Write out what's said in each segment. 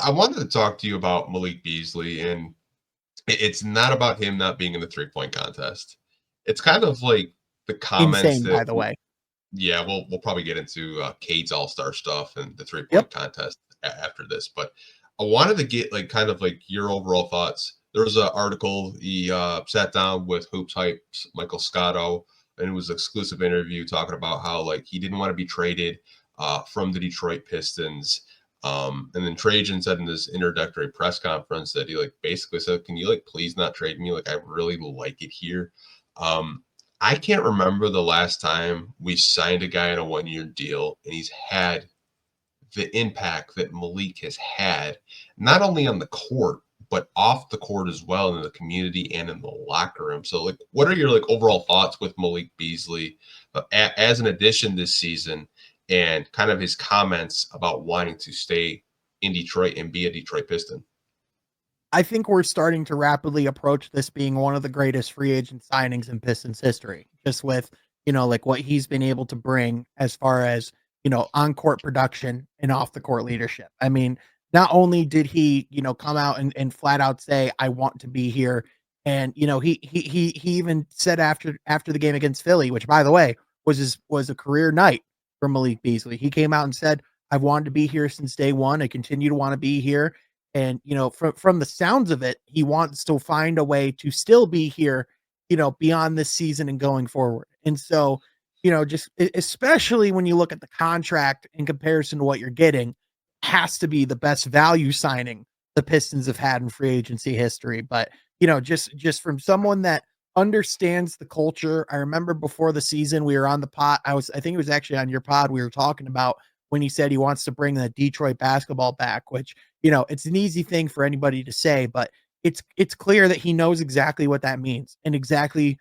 I wanted to talk to you about Malik Beasley, and it's not about him not being in the 3-point contest. It's kind of like the comments Insane, that, by the way. yeah, we'll probably get into Cade's All-Star stuff and the 3-point Yep. contest after this, but I wanted to get like kind of like your overall thoughts. There was an article he sat down with Hoops Hype's Michael Scotto, and it was an exclusive interview talking about how like he didn't want to be traded from the Detroit Pistons. And then Trajan said in this introductory press conference that he like basically said, "Can you like please not trade me? Like I really like it here." Um, I can't remember the last time we signed a guy on a 1-year deal and he's had the impact that Malik has had, not only on the court, but off the court as well in the community and in the locker room. So, like, what are your like overall thoughts with Malik Beasley as an addition this season, and kind of his comments about wanting to stay in Detroit and be a Detroit Piston? I think we're starting to rapidly approach this being one of the greatest free agent signings in Pistons history, just with, like what he's been able to bring as far as, on court production and off the court leadership. I mean, not only did he, come out and flat out say, I want to be here. And, he even said after the game against Philly, which by the way, was a career night for Malik Beasley. He came out and said, I've wanted to be here since day one. I continue to want to be here. And, from the sounds of it, he wants to find a way to still be here, beyond this season and going forward. And so, just especially when you look at the contract in comparison to what you're getting, has to be the best value signing the Pistons have had in free agency history. But, just from someone that understands the culture. I remember before the season, we were on the pod. I think it was actually on your pod. We were talking about when he said he wants to bring the Detroit basketball back, which, it's an easy thing for anybody to say, but it's clear that he knows exactly what that means and exactly,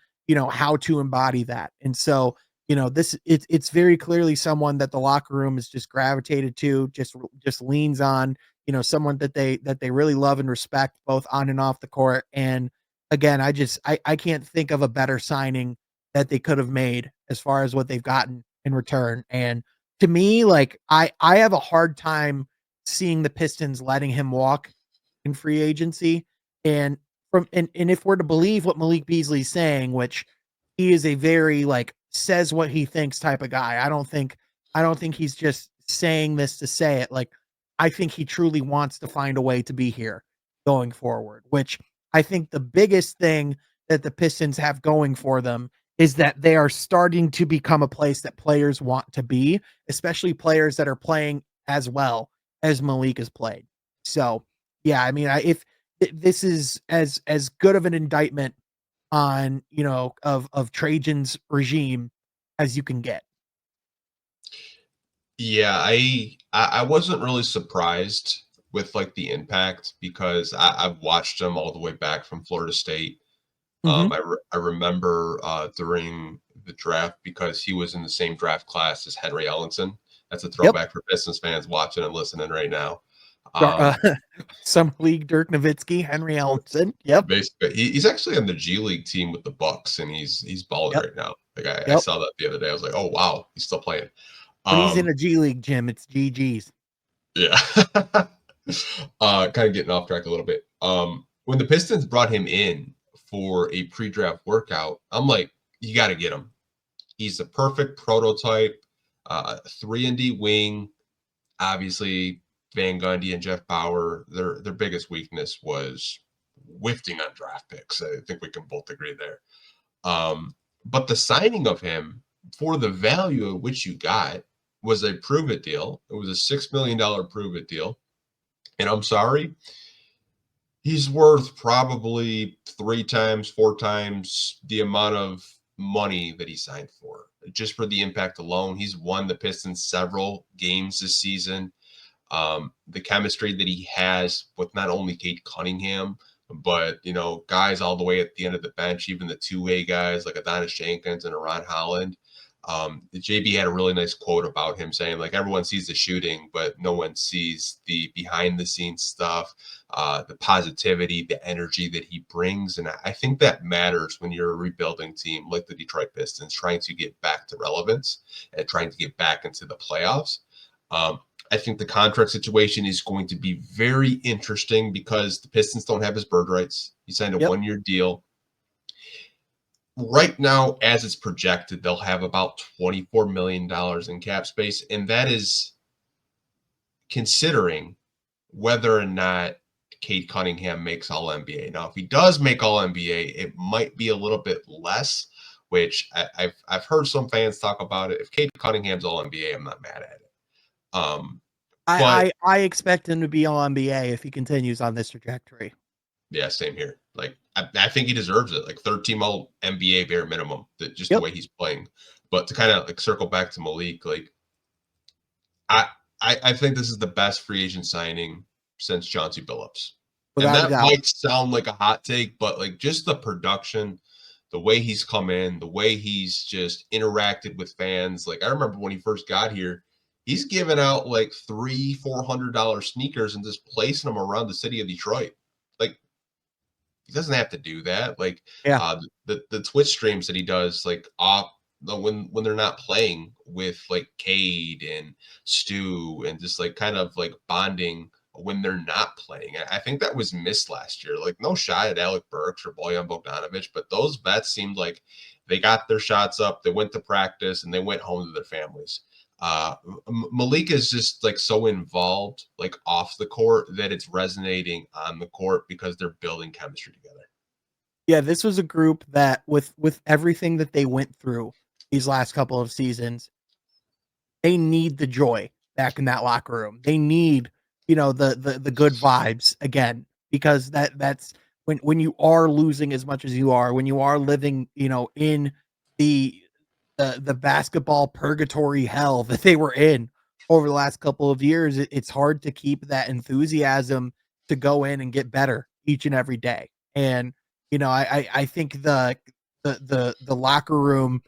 how to embody that. And so, it's very clearly someone that the locker room is just gravitated to, just leans on, someone that they really love and respect both on and off the court. And again, I can't think of a better signing that they could have made as far as what they've gotten in return. And to me, like I have a hard time seeing the Pistons letting him walk in free agency. And and if we're to believe what Malik Beasley's saying, which he is a very like says what he thinks type of guy. I don't think he's just saying this to say it. Like I think he truly wants to find a way to be here going forward, which I think the biggest thing that the Pistons have going for them is that they are starting to become a place that players want to be, especially players that are playing as well as Malik has played. So, yeah, I mean, if this is as good of an indictment on, of Trajan's regime as you can get. Yeah, I wasn't really surprised with like the impact because I've watched him all the way back from Florida State. Mhm. I remember during the draft because he was in the same draft class as Henry Ellenson. That's a Yep. throwback for Pistons fans watching and listening right now. Dar Um, Summer League, Dirk Nowitzki, Henry Ellenson. Yep. Basically, he's actually on the G League team with the Bucks, and he's balling Yep. right now. Like I Yep. saw that the other day. I was like, oh wow, he's still playing. When he's in Um, a G League gym, it's GG's. yeah. Kind of getting off track a little bit. When the Pistons brought him in for a pre-draft workout, I'm like, you got to get him. He's the perfect prototype, 3-and-D wing. Obviously, Van Gundy and Jeff Bauer, their biggest weakness was whiffing on draft picks. I think we can both agree there. But the signing of him for the value at which you got was a prove it deal. It was a $6 million prove it deal. And I'm sorry, he's worth probably 3 times, 4 times the amount of money that he signed for. Just for the impact alone, he's won the Pistons several games this season. The chemistry that he has with not only Kate Cunningham, but guys all the way at the end of the bench, even the two-way guys like Adonis Jenkins and Ron Holland. JB had a really nice quote about him saying, like, everyone sees the shooting, but no one sees the behind the scenes stuff, the positivity, the energy that he brings. And I think that matters when you're a rebuilding team like the Detroit Pistons, trying to get back to relevance and trying to get back into the playoffs. I think the contract situation is going to be very interesting because the Pistons don't have his bird rights. He signed a Yep. 1-year deal. Right now, as it's projected, they'll have about $24 million in cap space, and that is considering whether or not Cade Cunningham makes All NBA. Now, if he does make All NBA, it might be a little bit less, which I've heard some fans talk about it. If Cade Cunningham's All NBA, I'm not mad at it. But I expect him to be all NBA if he continues on this trajectory. yeah, same here. Like I think he deserves it. Like third team All NBA bare minimum. Just the Yep. way he's playing. But to kind of like circle back to Malik, like I think this is the best free agent signing since Chauncey Billups. And Without a that doubt. might sound like a hot take, but like just the production, the way he's come in, the way he's just interacted with fans. Like I remember when he first got here, he's giving out like $300-$400 sneakers and just placing them around the city of Detroit. Like he doesn't have to do that. Like Yeah. the Twitch streams that he does, like off when they're not playing with like Cade and Stu and just like kind of like bonding when they're not playing. I think that was missed last year. Like no shot at Alec Burks or Bojan Bogdanovic, but those vets seemed like they got their shots up, they went to practice, and they went home to their families. Malik is just like so involved, like off the court, that it's resonating on the court because they're building chemistry together. Yeah, this was a group that with everything that they went through these last couple of seasons, they need the joy back in that locker room. They need, the good vibes again, because that's when you are losing as much as you are, when you are living, in the the basketball purgatory hell that they were in over the last couple of years, it's hard to keep that enthusiasm to go in and get better each and every day. And I think the locker room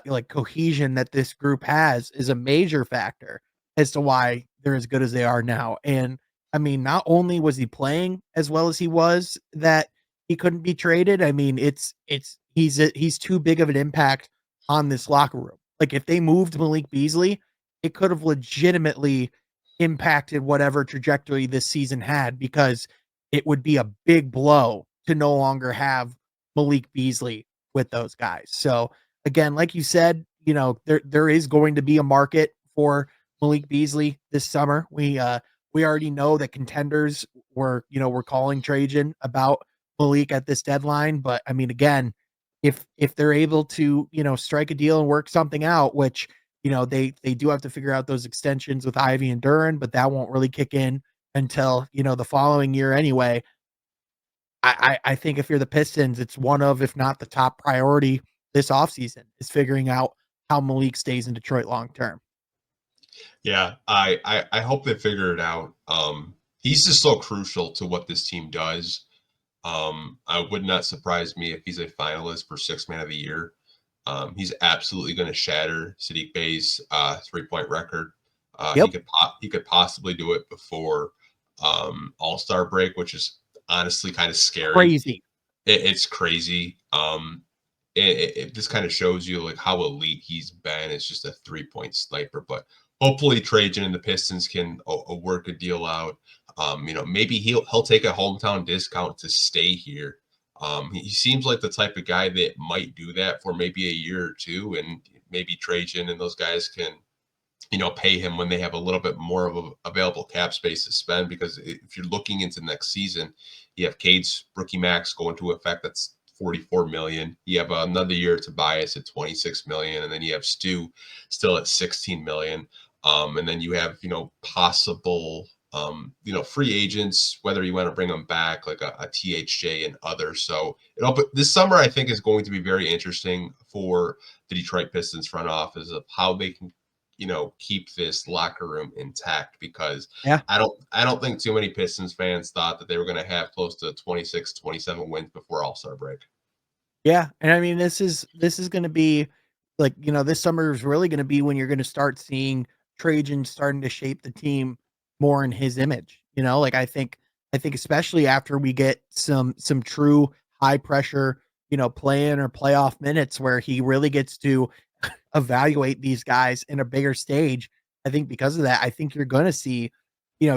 like cohesion that this group has is a major factor as to why they're as good as they are now. And I mean, not only was he playing as well as he was, that he couldn't be traded. I mean, he's too big of an impact on this locker room. Like if they moved Malik Beasley, it could have legitimately impacted whatever trajectory this season had, because it would be a big blow to no longer have Malik Beasley with those guys. So again, like you said, there is going to be a market for Malik Beasley this summer. We already know that contenders were calling Trajan about Malik at this deadline, but I mean, again, if they're able to, strike a deal and work something out, which, they do have to figure out those extensions with Ivy and Duran, but that won't really kick in until, the following year anyway. I think if you're the Pistons, it's one of, if not the top priority this offseason, is figuring out how Malik stays in Detroit long term. Yeah, I hope they figure it out. He's just so crucial to what this team does. I would not surprise me if he's a finalist for Sixth Man of the Year. He's absolutely going to shatter Sadiq Bey's 3-point record. Yep. He could possibly do it before All-Star break, which is honestly kind of scary. Crazy. It's crazy. It just kind of shows you like how elite he's been. It's just a 3-point sniper, but hopefully Trajan and the Pistons can work a deal out. Maybe he'll take a hometown discount to stay here. He seems like the type of guy that might do that for maybe a year or two, and maybe Trajan and those guys can, pay him when they have a little bit more of a available cap space to spend. Because if you're looking into next season, you have Cade's rookie max going to effect. That's $44 million. You have another year to Tobias at $26 million, and then you have Stu still at $16 million. And then you have, possible, free agents, whether you want to bring them back, like a THJ and others. So, but this summer, I think, is going to be very interesting for the Detroit Pistons front office of how they can, keep this locker room intact, because Yeah. I don't think too many Pistons fans thought that they were going to have close to 26, 27 wins before All-Star break. Yeah. And I mean, this is going to be like, this summer is really going to be when you're going to start seeing Trajan starting to shape the team more in his image. Like I think especially after we get some true high pressure, play-in or playoff minutes where he really gets to evaluate these guys in a bigger stage. I think because of that, I think you're going to see,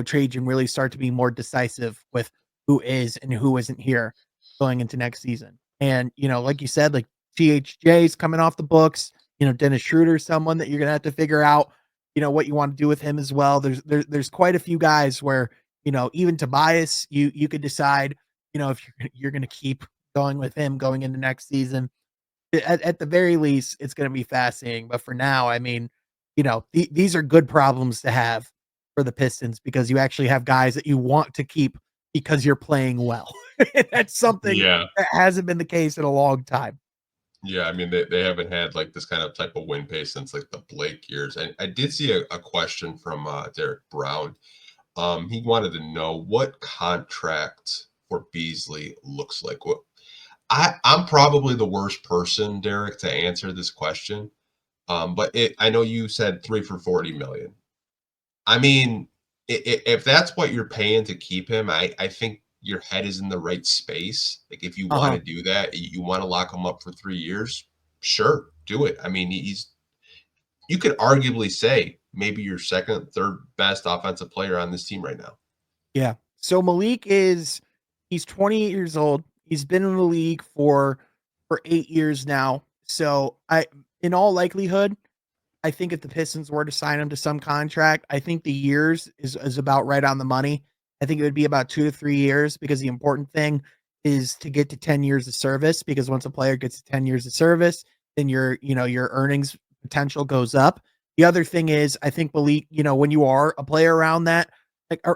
Trajan really start to be more decisive with who is and who isn't here going into next season. And, like you said, like THJ's coming off the books, Dennis Schroeder's someone that you're going to have to figure out, what you want to do with him as well. There's quite a few guys where, even Tobias, you could decide, if you're going to keep going with him going into next season. At the very least, it's going to be fascinating. But for now, I mean, these are good problems to have for the Pistons because you actually have guys that you want to keep because you're playing well. That's something Yeah. that hasn't been the case in a long time. Yeah, I mean they haven't had like this kind of type of win pace since like the Blake years. And I did see a question from Derek Brown. He wanted to know what contract for Beasley looks like. What I'm probably the worst person, Derek, to answer this question. But I know you said 3 for 40 million. I mean, if that's what you're paying to keep him, I think your head is in the right space. Like if you want Uh-huh. to do that, you want to lock him up for 3 years, sure, do it. I mean, you could arguably say maybe your second, third best offensive player on this team right now. Yeah. So he's 28 years old. He's been in the league for 8 years now. So in all likelihood, I think if the Pistons were to sign him to some contract, I think the years is about right on the money. I think it would be about 2 to 3 years because the important thing is to get to 10 years of service because once a player gets to 10 years of service, then your earnings potential goes up. The other thing is I think Malik, when you are a player around that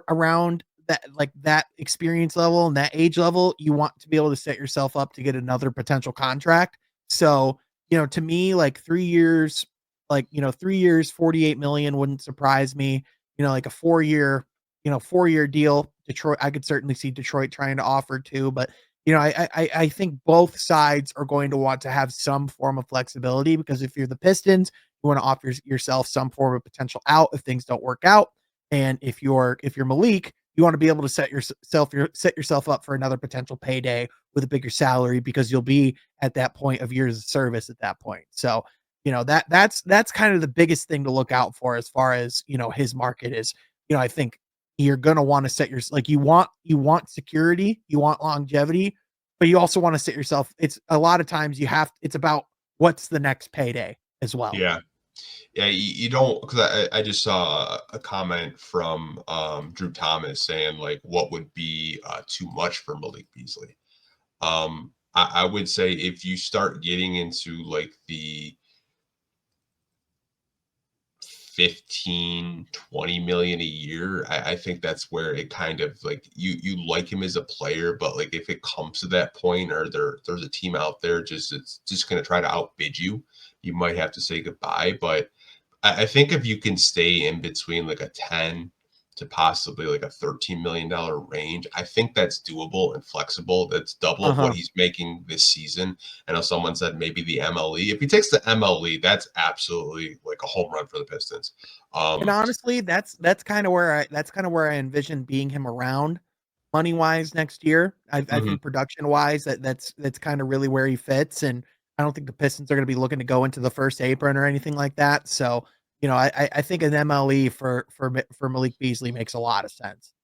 around that like that experience level and that age level, you want to be able to set yourself up to get another potential contract. So, to me like 3 years 3 years, 48 million wouldn't surprise me. Like a 4-year deal. Detroit, I could certainly see Detroit trying to offer too, but I think both sides are going to want to have some form of flexibility because if you're the Pistons, you want to offer yourself some form of potential out if things don't work out. And if you're Malik, you want to be able to set yourself up for another potential payday with a bigger salary because you'll be at that point of years of service at that point. So that's kind of the biggest thing to look out for as far as his market is. I think you're gonna want to set your like you want security, you want longevity, but you also want to set yourself. It's a lot of times it's about what's the next payday as well. Yeah. Yeah, you don't because I just saw a comment from Drew Thomas saying like what would be too much for Malik Beasley. I would say if you start getting into like the 15, 20 million a year, I think that's where it kind of like you like him as a player, but like if it comes to that point or there's a team out there it's just gonna try to outbid you, you might have to say goodbye. But I think if you can stay in between like a 10 to possibly like a $13 million range, I think that's doable and flexible. That's double of what Uh-huh. he's making this season. I know someone said maybe the MLE. If he takes the MLE, that's absolutely like a home run for the Pistons. And honestly, that's kind of where I envision being him around money wise next year. I Mhm. think production wise that's kind of really where he fits. And I don't think the Pistons are going to be looking to go into the first apron or anything like that. So, I think an MLE for Malik Beasley makes a lot of sense.